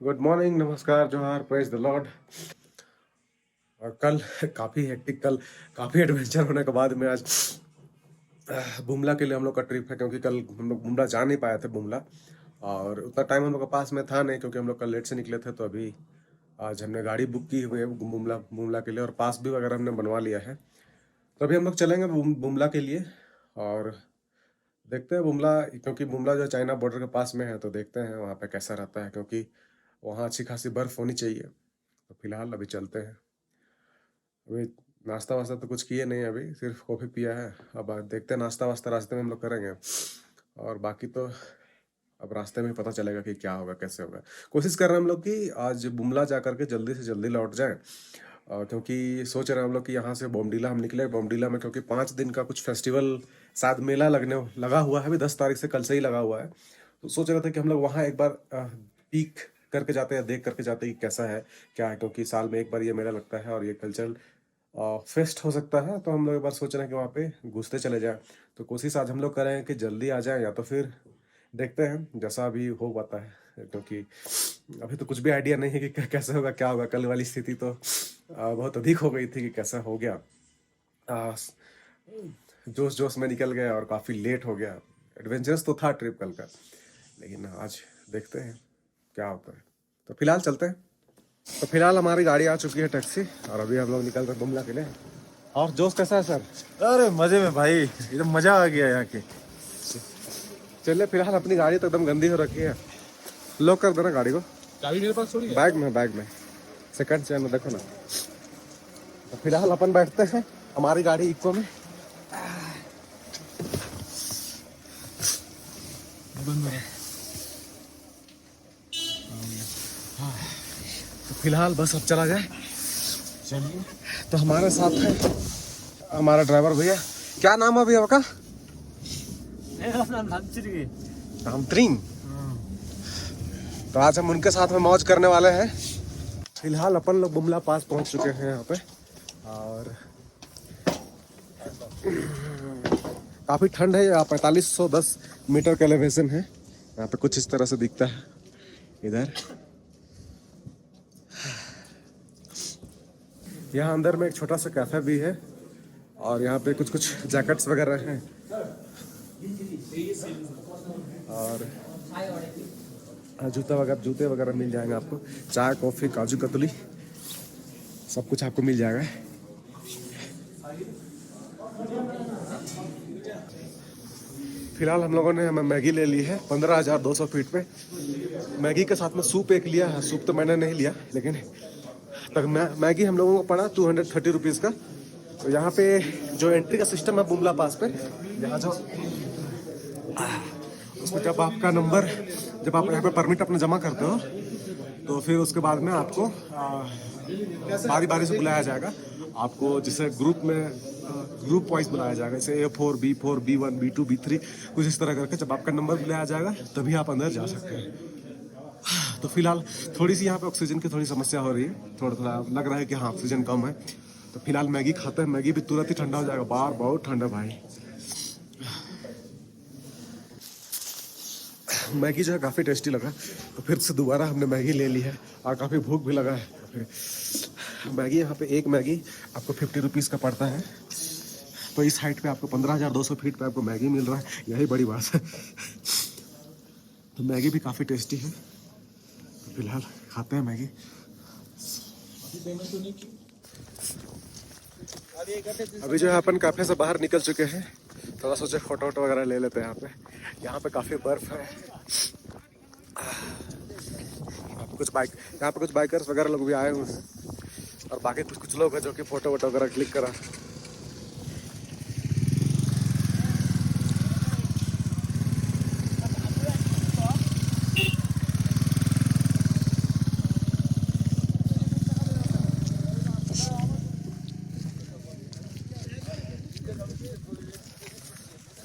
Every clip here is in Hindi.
गुड मॉर्निंग, नमस्कार, जोहार, प्रेज द लॉर्ड। और कल काफ़ी हेक्टिक, कल काफ़ी एडवेंचर होने के बाद में आज बुमला के लिए हम लोग का ट्रिप है, क्योंकि कल हम लोग बुमला जा नहीं पाए थे बुमला। और उतना टाइम हम लोग के पास में था नहीं, क्योंकि हम लोग कल लेट से निकले थे। तो अभी आज हमने गाड़ी बुक की हुई है बुमला बुमला के लिए, और पास भी वगैरह हमने बनवा लिया है। तो अभी हम लोग चलेंगे बुमला के लिए। और देखते हैं बुमला, क्योंकि बुमला जो चाइना बॉर्डर के पास में है, तो देखते हैं वहाँ पे कैसा रहता है, क्योंकि वहाँ अच्छी खासी बर्फ़ होनी चाहिए। तो फिलहाल अभी चलते हैं। अभी नाश्ता वास्ता तो कुछ किए नहीं, अभी सिर्फ कॉफ़ी पिया है। अब देखते हैं, नाश्ता वास्ता रास्ते में हम लोग करेंगे, और बाकी तो अब रास्ते में ही पता चलेगा कि क्या होगा, कैसे होगा। कोशिश कर रहे हैं हम लोग कि आज बुमला जा करके जल्दी से जल्दी लौट जाएं, क्योंकि सोच रहे हैं हम लोग कि यहाँ से बोमडीला हम निकले। बोमडीला में क्योंकि 5 दिन का कुछ फेस्टिवल, शायद मेला लगा हुआ है, अभी 10 तारीख से, कल से ही लगा हुआ है। तो सोच रहे थे कि हम लोग वहाँ एक बार पीक करके जाते हैं, देख करके जाते हैं कि कैसा है, क्या है, क्योंकि साल में एक बार ये मेला लगता है और ये कल्चरल फेस्ट हो सकता है। तो हम लोग एक बार सोच रहे हैं कि वहाँ पे घुसते चले जाएं। तो कोशिश आज हम लोग करें कि जल्दी आ जाएं, या तो फिर देखते हैं जैसा भी हो पाता है, क्योंकि अभी तो कुछ भी आइडिया नहीं है कि कैसे होगा, क्या होगा। कल वाली स्थिति तो बहुत अधिक हो गई थी कि कैसा हो गया, आ, जोश जोश में निकल गया और काफ़ी लेट हो गया। एडवेंचरस तो था ट्रिप कल का, लेकिन आज देखते हैं क्या होता है। तो फिलहाल चलते हैं। तो फिलहाल हमारी गाड़ी आ चुकी है, टैक्सी, और अभी हम लोग निकल रहे हैं बुमला के लिए। और जोश कैसा है सर? अरे मजे में भाई, एकदम मजा आ गया यहाँ के। चलिए, फिलहाल अपनी गाड़ी तो एकदम गंदी हो रखी है, लॉक कर देना गाड़ी को। चाबी मेरे पास थोड़ी है। बैग में सेकंड चेयर में देखो ना। तो फिलहाल अपन बैठते हैं हमारी गाड़ी इको में। तो फिलहाल बस अब चला जाए। चलिए। तो हमारे साथ है हमारा ड्राइवर भैया। क्या नाम है भैया का? रामत्रिंग। तो आज हम उनके साथ में मौज करने वाले हैं। फिलहाल अपन लोग बुमला पास पहुंच चुके हैं यहाँ पे, और काफ़ी ठंड है। यहाँ 4510 मीटर का एलिवेशन है। यहाँ पे कुछ इस तरह से दिखता है इधर। यहाँ अंदर में एक छोटा सा कैफे भी है, और यहाँ पे कुछ जैकेट्स वगैरह हैं, और जूते वगैरह मिल जाएंगे आपको। चाय, कॉफ़ी, काजू कतली, सब कुछ आपको मिल जाएगा। फिलहाल हम लोगों ने हमें मैगी ले ली है 15,200 फीट पे। मैगी के साथ में सूप एक लिया है। सूप तो मैंने नहीं लिया, लेकिन तक मैगी हम लोगों को पड़ा 230 रुपीज़ का। तो यहाँ पे जो एंट्री का सिस्टम है बुमला पास पे, यहाँ जो उसमें जब आप यहाँ पे परमिट अपना जमा करते हो, तो फिर उसके बाद में आपको बारी बारी से बुलाया जाएगा। आपको जैसे ग्रुप वाइज बुलाया जाएगा, जैसे A4, B4, B1, B2, B3, कुछ इस तरह करके जब आपका नंबर बुलाया जाएगा तभी आप अंदर जा सकते हैं। तो फिलहाल थोड़ी सी यहाँ पे ऑक्सीजन की थोड़ी समस्या हो रही है, थोड़ा लग रहा है कि हाँ ऑक्सीजन कम है। तो फिलहाल मैगी खाते हैं। मैगी भी तुरंत ही ठंडा हो जाएगा, बाहर बहुत ठंडा भाई। मैगी जो है काफ़ी टेस्टी लगा, तो फिर से दोबारा हमने मैगी ले ली है, और काफ़ी भूख भी लगा है। मैगी यहाँ पे एक मैगी आपको 50 रुपीज़ का पड़ता है। तो इस हाइट पे आपको 15,200 फीट पे आपको मैगी मिल रहा है, यही बड़ी बात है। तो मैगी भी काफ़ी टेस्टी है। तो फिलहाल खाते हैं मैगी। अभी जो है अपन कैफे से बाहर निकल चुके हैं, थोड़ा सोचे फोटो वोटो वगैरह ले लेते हैं। यहाँ पे काफ़ी बर्फ है। यहाँ पे कुछ बाइकर्स वगैरह लोग भी आए हुए हैं, और बाकी कुछ लोग हैं जो कि फोटो वोटो वगैरह क्लिक करा।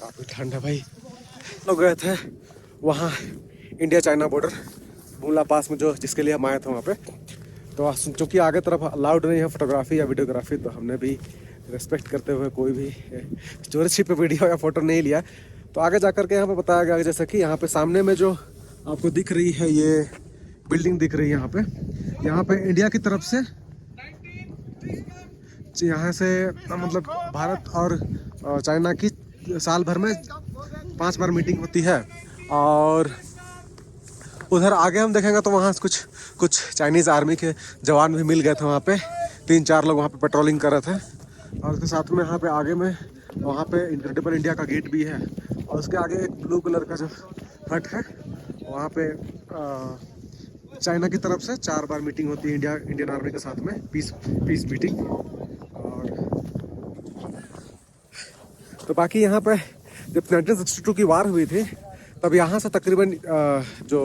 काफ़ी ठंड है भाई। लोग गए थे वहाँ इंडिया चाइना बॉर्डर बुमला पास में, जो जिसके लिए हम आए थे वहाँ पे। तो चूँकि आगे तरफ अलाउड नहीं है फोटोग्राफी या वीडियोग्राफी, तो हमने भी रिस्पेक्ट करते हुए कोई भी स्टोरेज पे वीडियो या फोटो नहीं लिया। तो आगे जा कर के यहाँ पे बताया गया, जैसे कि यहाँ पे सामने में जो आपको दिख रही है ये बिल्डिंग दिख रही है यहाँ पे इंडिया की तरफ से यहाँ से मतलब भारत और चाइना की साल भर में 5 बार मीटिंग होती है। और उधर आगे हम देखेंगे तो वहाँ कुछ चाइनीज़ आर्मी के जवान भी मिल गए थे। वहाँ पे 3-4 लोग वहाँ पे पेट्रोलिंग कर रहे थे। और उसके साथ में यहाँ पे आगे में वहाँ पे इनक्रेडिबल इंडिया का गेट भी है। और उसके आगे एक ब्लू कलर का जो हट है वहाँ पे चाइना की तरफ से 4 बार मीटिंग होती है इंडियन आर्मी के साथ में, पीस मीटिंग। और तो बाकी यहाँ पे जब 1962 की वार हुई थी तब यहाँ से तकरीबन जो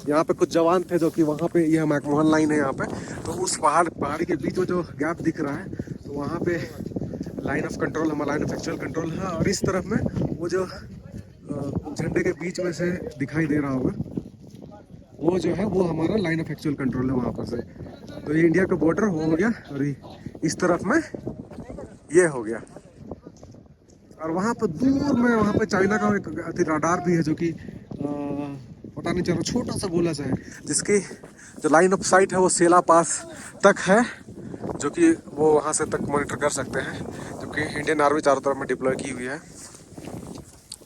यहाँ पे कुछ जवान थे जो कि वहाँ पे ये मैकमोहन लाइन है यहाँ पे, तो उस पहाड़ी के बीच में जो गैप दिख रहा है तो वहाँ पे लाइन ऑफ कंट्रोल हमारा लाइन ऑफ एक्चुअल कंट्रोल है। और इस तरफ में वो जो झंडे के बीच में से दिखाई दे रहा होगा वो जो है वो हमारा लाइन ऑफ एक्चुअल कंट्रोल है वहाँ पर से। तो ये इंडिया का बॉर्डर हो गया और इस तरफ में ये हो गया। और वहाँ पर दूर में वहाँ पे चाइना का एक राडार भी है जो कि पता नहीं चल रहा, छोटा सा गोला सा है जिसकी जो लाइन ऑफ साइट है वो सेला पास तक है, जो कि वो वहाँ से तक मॉनिटर कर सकते हैं, जबकि इंडियन आर्मी चारों तरफ में डिप्लॉय की हुई है।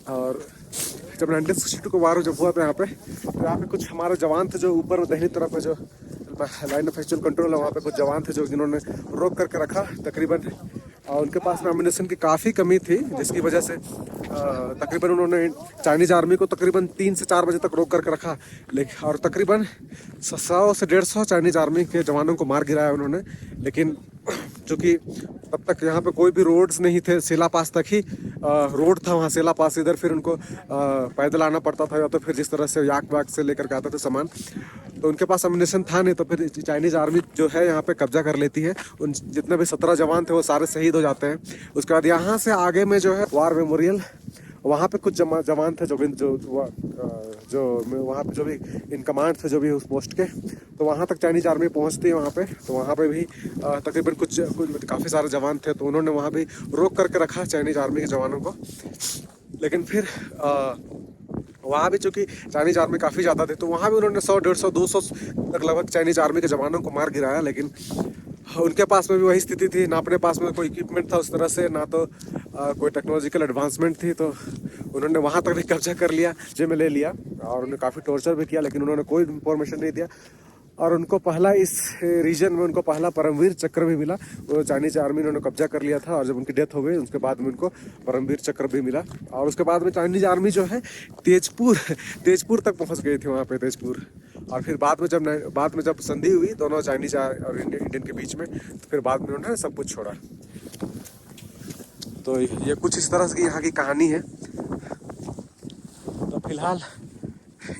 और जब 1962 को वार जब हुआ था तो यहाँ पे कुछ हमारे जवान थे जो ऊपर दहिनी तरफ में जो लाइन ऑफ एक्चुअल कंट्रोल है वहाँ पे कुछ जवान थे जो जिन्होंने रोक करके रखा तकरीबन। और उनके पास में एम्यूनिशन की काफ़ी कमी थी जिसकी वजह से तकरीबन उन्होंने चाइनीज़ आर्मी को तकरीबन 3 से 4 बजे तक रोक करके रखा। लेकिन और तकरीबन 100 से 150 चाइनीज़ आर्मी के जवानों को मार गिराया उन्होंने। लेकिन चूँकि तब तक यहाँ पे कोई भी रोड्स नहीं थे, सेला पास तक ही रोड था वहाँ सेला पास, इधर फिर उनको पैदल आना पड़ता था या तो फिर जिस तरह से याक वाक से लेकर के आते थे सामान, तो उनके पास एम्यूनिशन था नहीं। तो फिर चाइनीज़ आर्मी जो है यहाँ पे कब्जा कर लेती है। उन जितने भी 17 जवान थे वो सारे शहीद हो जाते हैं। उसके बाद यहाँ से आगे में जो है वार मेमोरियल, वहाँ पे कुछ जवान थे जो वहाँ पे जो भी इन कमांड थे जो भी उस पोस्ट के, तो वहाँ तक चाइनीज़ आर्मी पहुँचती है वहाँ पे। तो वहाँ पे भी तकरीबन कुछ काफ़ी सारे जवान थे, तो उन्होंने वहाँ भी रोक करके रखा चाइनीज़ आर्मी के जवानों को। लेकिन फिर वहाँ भी चूँकि चाइनीज़ आर्मी काफ़ी ज़्यादा थी तो वहाँ भी उन्होंने 100, 150, 200 तक लगभग चाइनीज़ आर्मी के जवानों को मार गिराया। लेकिन उनके पास में भी वही स्थिति थी, ना अपने पास में कोई इक्विपमेंट था उस तरह से, ना तो कोई टेक्नोलॉजिकल एडवांसमेंट थी। तो उन्होंने वहाँ तक भी कब्जा कर लिया, जे में ले लिया और उन्हें काफ़ी टॉर्चर भी किया, लेकिन उन्होंने कोई इन्फॉर्मेशन नहीं दिया। और उनको पहला इस रीजन में उनको पहला परमवीर चक्र भी मिला। वो चाइनीज आर्मी ने कब्जा कर लिया था और जब उनकी डेथ हो गई उसके बाद में उनको परमवीर चक्र भी मिला। और उसके बाद में चाइनीज आर्मी जो है तेजपुर तक पहुंच गई थी वहाँ पे, तेजपुर। और फिर बाद में जब संधि हुई दोनों चाइनीज और इंडियन के बीच में, तो फिर बाद में उन्होंने सब कुछ छोड़ा। तो ये कुछ इस तरह से यहाँ की कहानी है। तो फिलहाल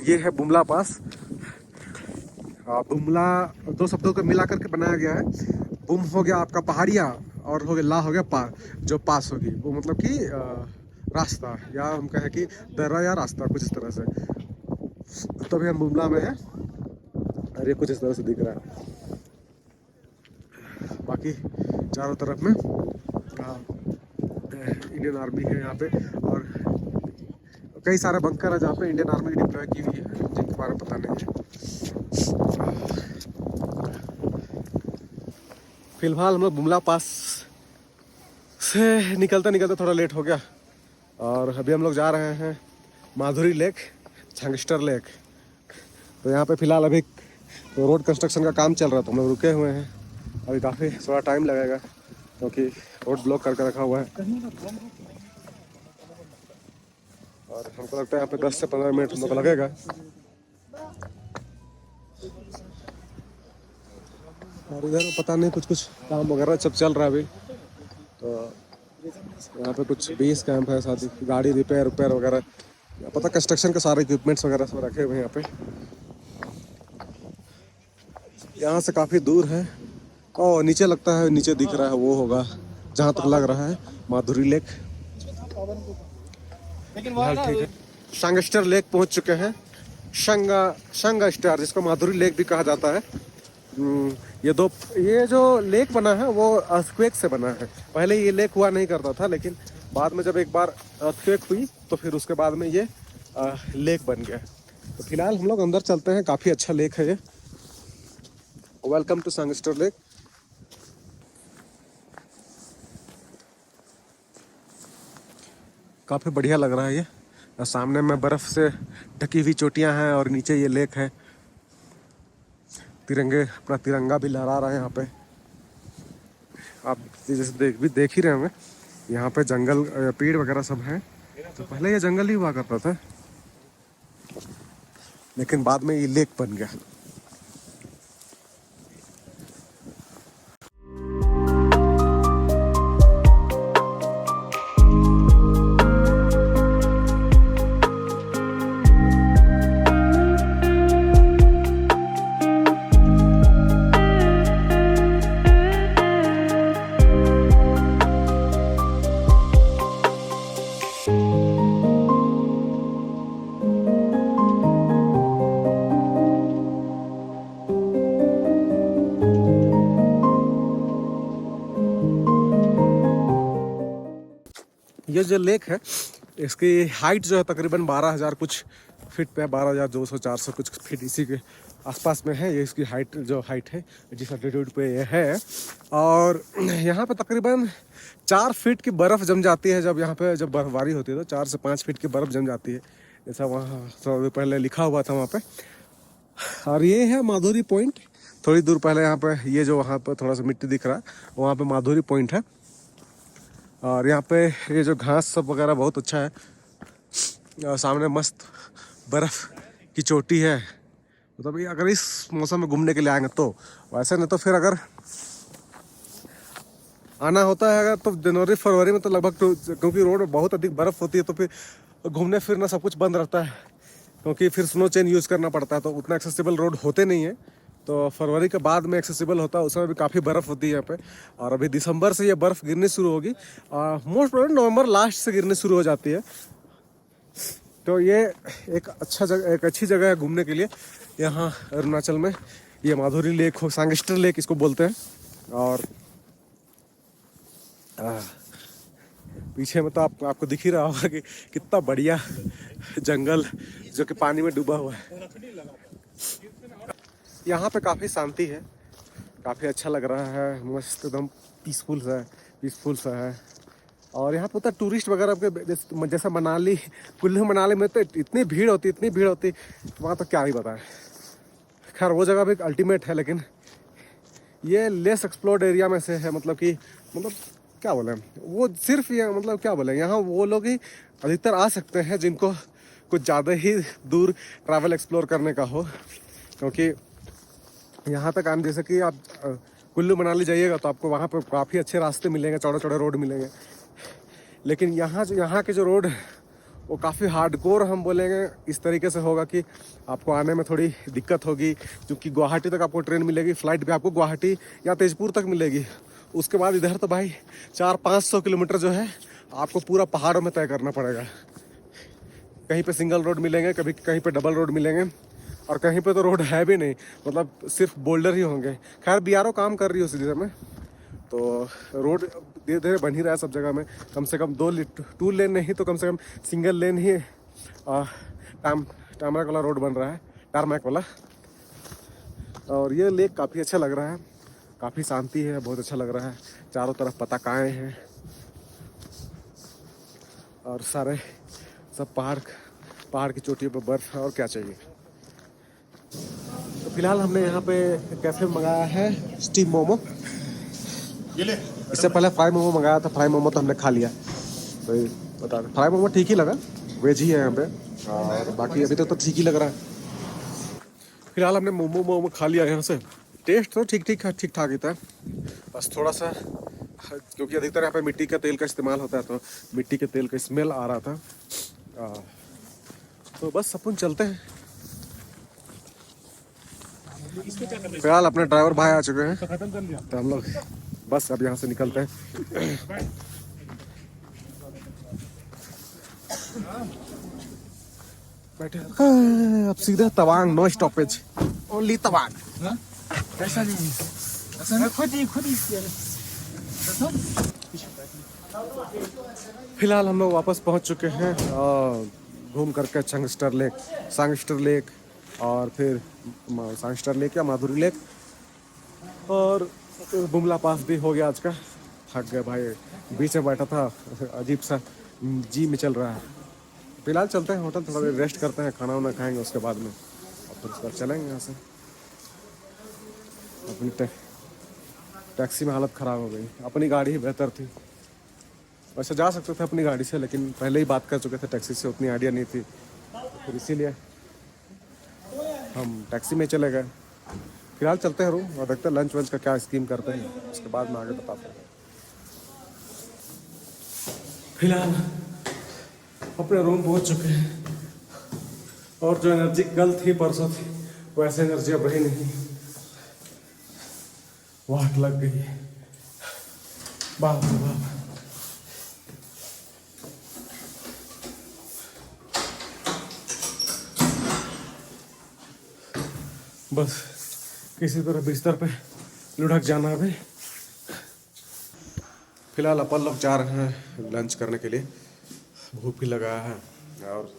ये है बुमला पास। बुमला दो शब्दों को मिला करके बनाया गया है। बुम हो गया आपका पहाड़िया और हो गया ला हो गया जो पास होगी, वो मतलब कि रास्ता, या हम कहें कि दर्रा या रास्ता, कुछ इस तरह से। तो अभी हम बुमला में है और ये कुछ इस तरह से दिख रहा है। बाकी चारों तरफ में इंडियन आर्मी है यहाँ पे और कई सारे बंकर है जहाँ पे इंडियन आर्मी की डिप्लॉय की हुई है, जिनके बारे में पता नहीं है। फिलहाल हम लोग बुमला पास से निकलते थोड़ा लेट हो गया और अभी हम लोग जा रहे हैं माधुरी लेक, छांगस्टर लेक। तो यहाँ पे फिलहाल अभी तो रोड कंस्ट्रक्शन का काम चल रहा है, तो हम लोग रुके हुए हैं। अभी काफ़ी थोड़ा टाइम लगेगा क्योंकि रोड ब्लॉक करके रखा हुआ है और हमको लगता है यहाँ पे 10 से 15 मिनट हम लोग लगेगा। और इधर पता नहीं कुछ काम वगैरह सब चल रहा है अभी। तो यहाँ पे कुछ बेस कैंप है, साथ ही गाड़ी रिपेयर वगैरह, पता कंस्ट्रक्शन के सारे इक्विपमेंट्स वगैरह सब रखे हुए हैं यहाँ पे। यहाँ से काफ़ी दूर है और नीचे लगता है, नीचे दिख रहा है वो होगा जहाँ तक लग रहा है माधुरी लेक। ठीक है, छांगस्टर लेक पहुँच चुके हैं। छांगस्टर जिसको माधुरी लेक भी कहा जाता है। ये जो लेक बना है वो अर्थक्वेक से बना है। पहले ये लेक हुआ नहीं करता था, लेकिन बाद में जब एक बार अर्थक्वेक हुई तो फिर उसके बाद में ये लेक बन गया। तो फिलहाल हम लोग अंदर चलते हैं, काफ़ी अच्छा लेक है ये। Welcome to Sangetsar lake. काफ़ी बढ़िया लग रहा है ये। और सामने में बर्फ़ से ढकी हुई चोटियां हैं और नीचे ये लेक है। तिरंगे अपना तिरंगा भी लहरा रहा है यहाँ पे। आप जैसे देख ही रहे होंगे, यहाँ पे जंगल पेड़ वगैरह सब हैं। तो पहले ये जंगल ही हुआ करता था, लेकिन बाद में ये लेक बन गया। ये जो लेक है, इसकी हाइट जो है तकरीबन 12,000 कुछ फीट पे है। 12,200 400 कुछ फीट इसी के आसपास में है। ये इसकी हाइट है जिस एल्टीट्यूड पे ये है। और यहाँ पे तकरीबन 4 फीट की बर्फ़ जम जाती है। जब यहाँ पे जब बर्फबारी होती है तो 4 से 5 फीट की बर्फ़ जम जाती है, जैसा वहाँ थोड़ा पहले लिखा हुआ था वहाँ पे। और ये है माधुरी पॉइंट। थोड़ी दूर पहले यहाँ पे ये जो वहाँ पर थोड़ा सा मिट्टी दिख रहा है, वहाँ पे माधुरी पॉइंट है। और यहाँ पे ये जो घास सब वगैरह बहुत अच्छा है। और सामने मस्त बर्फ़ की चोटी है। मतलब ये अगर इस मौसम में घूमने के लिए आएंगे तो, वैसे नहीं तो फिर अगर आना होता है अगर तो जनवरी फरवरी में तो लगभग तो, क्योंकि रोड में बहुत अधिक बर्फ़ होती है तो फिर घूमने फिरना सब कुछ बंद रहता है, क्योंकि फिर स्नो चेन यूज़ करना पड़ता है। तो उतना एक्सेसिबल रोड होते नहीं है। तो फरवरी के बाद में एक्सेसिबल होता है, उसमें भी काफ़ी बर्फ़ होती है यहाँ पे। और अभी दिसंबर से ये बर्फ़ गिरनी शुरू होगी। मोस्ट प्रोबेबली नवंबर लास्ट से गिरनी शुरू हो जाती है। तो ये एक अच्छी जगह है घूमने के लिए यहाँ अरुणाचल में। ये माधुरी लेक हो, सांगस्टर लेक इसको बोलते हैं। और पीछे में तो आपको दिख ही रहा होगा कि कितना बढ़िया जंगल जो कि पानी में डूबा हुआ है। यहाँ पे काफ़ी शांति है, काफ़ी अच्छा लग रहा है। मस्त एकदम पीसफुल सा है। और यहाँ पे उतना टूरिस्ट वगैरह के जैसा मनाली, कुल्लू मनाली में तो इतनी भीड़ होती वहाँ तो क्या ही बताएं। खैर वो जगह भी अल्टीमेट है, लेकिन ये लेस एक्सप्लोर्ड एरिया में से है। मतलब क्या बोले वो, सिर्फ ये मतलब क्या बोले, यहाँ वो लोग ही अधिकतर आ सकते हैं जिनको कुछ ज़्यादा ही दूर ट्रैवल एक्सप्लोर करने का हो। क्योंकि यहाँ तक आने, जैसे कि आप कुल्लू मनाली जाइएगा तो आपको वहाँ पर काफ़ी अच्छे रास्ते मिलेंगे, चौड़े रोड मिलेंगे। लेकिन यहाँ के जो रोड है वो काफ़ी हार्डकोर हम बोलेंगे इस तरीके से होगा कि आपको आने में थोड़ी दिक्कत होगी। क्योंकि गुवाहाटी तक आपको ट्रेन मिलेगी, फ़्लाइट भी आपको गुवाहाटी या तेजपुर तक मिलेगी। उसके बाद इधर तो भाई 400-500 किलोमीटर जो है आपको पूरा पहाड़ों में तय करना पड़ेगा। कहीं पे सिंगल रोड मिलेंगे, कभी कहीं पे डबल रोड मिलेंगे, और कहीं पे तो रोड है भी नहीं, मतलब सिर्फ बोल्डर ही होंगे। खैर BRO काम कर रही है उस दिशा में, तो रोड धीरे धीरे बन ही रहा है सब जगह में। कम से कम 2 लेन नहीं तो कम से कम सिंगल लेन ही टामरक वाला रोड बन रहा है, टारमैक वाला। और ये लेक काफ़ी अच्छा लग रहा है, काफ़ी शांति है, बहुत अच्छा लग रहा है। चारों तरफ पताकाएँ हैं और सारे सब पहाड़ की चोटियों पर बर्फ है, और क्या चाहिए। तो फिलहाल हमने यहाँ पे कैफ़े में मंगाया है स्टीम मोमो। इससे पहले फ्राई मोमो मंगाया था, फ्राई मोमो तो हमने खा लिया। तो बता दें, फ्राई मोमो ठीक ही लगा, वेज ही है यहाँ पे। और बाकी अभी तक तो ठीक ही लग रहा है। फिलहाल हमने मोमो खा लिया यहाँ से। टेस्ट तो ठीक ठाक ही था, बस थोड़ा सा, क्योंकि अधिकतर यहाँ पे मिट्टी का तेल का इस्तेमाल होता है तो मिट्टी के तेल का स्मेल आ रहा था। तो बस अपन चलते हैं। फिलहाल अपने ड्राइवर भाई आ चुके हैं, तो हम लोग बस अब यहाँ से निकलते हैं। बैठे अब सीधा Tawang, no stoppage, only Tawang. फिलहाल हम लोग वापस पहुँच चुके हैं घूम करके सांगस्टर लेक और फिर सांगस्टर लेक या माधुरी लेक। और बुमला पास भी हो गया आज का। थक गए भाई, बीच में बैठा था, अजीब सा जी में चल रहा है। फिलहाल चलते हैं होटल, थोड़ा देर रेस्ट करते हैं, खाना वाना खाएंगे उसके बाद में, और फिर उसके बाद चलेंगे यहाँ से। अपनी टैक्सी में हालत ख़राब हो गई, अपनी गाड़ी ही बेहतर थी। वैसे जा सकते थे अपनी गाड़ी से, लेकिन पहले ही बात कर चुके थे टैक्सी से, उतनी आइडिया नहीं थी, फिर इसीलिए हम टैक्सी में चले गए। फिलहाल चलते हैं रूम और देखते हैं लंच वंच का क्या स्कीम करते हैं, उसके बाद में आगे बताते हैं। फिलहाल अपने रूम पहुंच चुके हैं, और जो एनर्जी कल थी परसों थी वैसे एनर्जी अब रही नहीं, वाट लग गई है, बाप रे बाप। बस किसी तरह बिस्तर पे लुढ़क जाना है अभी। फिलहाल अपन लोग जा रहे हैं लंच करने के लिए, भूख भी लगा है। और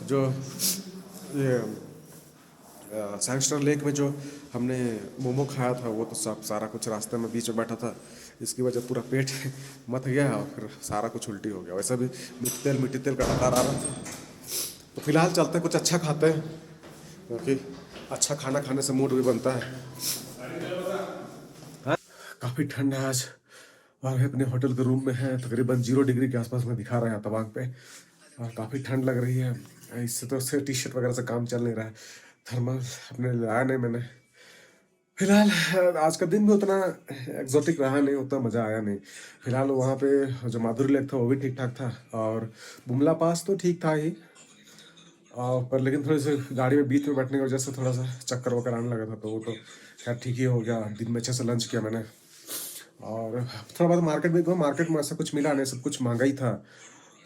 जो ये सैंगस्टर लेक में जो हमने मोमो खाया था वो तो सब सारा कुछ रास्ते में बीच में बैठा था, इसकी वजह पूरा पेट मत गया और फिर सारा कुछ उल्टी हो गया। वैसे भी मिट्टी तेल का डकार आ रहा था। तो फिलहाल चलते हैं, कुछ अच्छा खाते हैं, क्योंकि अच्छा खाना खाने से मूड भी बनता है। काफ़ी ठंड है आज, और अपने होटल के रूम में है, तकरीबन 0 डिग्री के आसपास में दिखा रहे हैं तवांग पे, और काफ़ी ठंड लग रही है। इससे तो टी शर्ट वगैरह से काम चल नहीं रहा है, थर्मल अपने लाया नहीं मैंने। फिलहाल आज का दिन भी उतना एग्जॉटिक रहा नहीं, उतना मज़ा आया नहीं। फिलहाल वहाँ पे जो माधुरी लेक था वो भी ठीक ठाक था, और बुमला पास तो ठीक था ही, पर लेकिन थोड़ी सी गाड़ी में बीच में बैठने की वजह से थोड़ा सा चक्कर वक्कर आने लगा था, तो वो तो खैर ठीक ही हो गया। दिन में अच्छे से लंच किया मैंने, और थोड़ा बहुत मार्केट में गया, मार्केट में ऐसा कुछ मिला नहीं, सब कुछ महंगा ही था,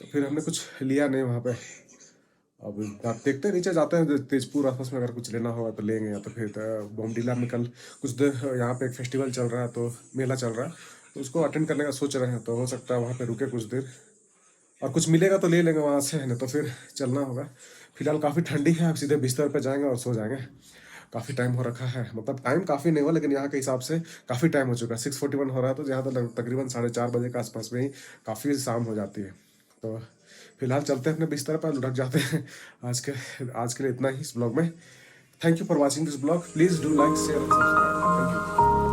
तो फिर हमने कुछ लिया नहीं वहाँ पे। अब आप देखते हैं नीचे जाते हैं तेजपुर आसपास में, अगर कुछ लेना होगा तो लेंगे, या तो फिर बोमडीला में कल कुछ देर यहाँ पे एक फेस्टिवल चल रहा है, तो मेला चल रहा है, तो उसको अटेंड करने का सोच रहे हैं, तो हो सकता है वहाँ पे रुके कुछ देर, और कुछ मिलेगा तो ले लेंगे वहाँ से, नहीं तो फिर चलना होगा। फिलहाल काफ़ी ठंडी है, अब सीधे बिस्तर पे जाएंगे और सो जाएंगे। काफ़ी टाइम हो रखा है, मतलब टाइम काफ़ी नहीं हुआ, लेकिन यहाँ के हिसाब से काफ़ी टाइम हो चुका है। 6:41 हो रहा है, तो यहाँ तो तकरीबन 4:30 बजे के आसपास में ही काफ़ी शाम हो जाती है। तो फिलहाल चलते हैं अपने बिस्तर पर, लुढ़क जाते हैं। आज के लिए इतना ही इस ब्लॉग में। Thank you for watching this blog, please do like share and subscribe. Thank you.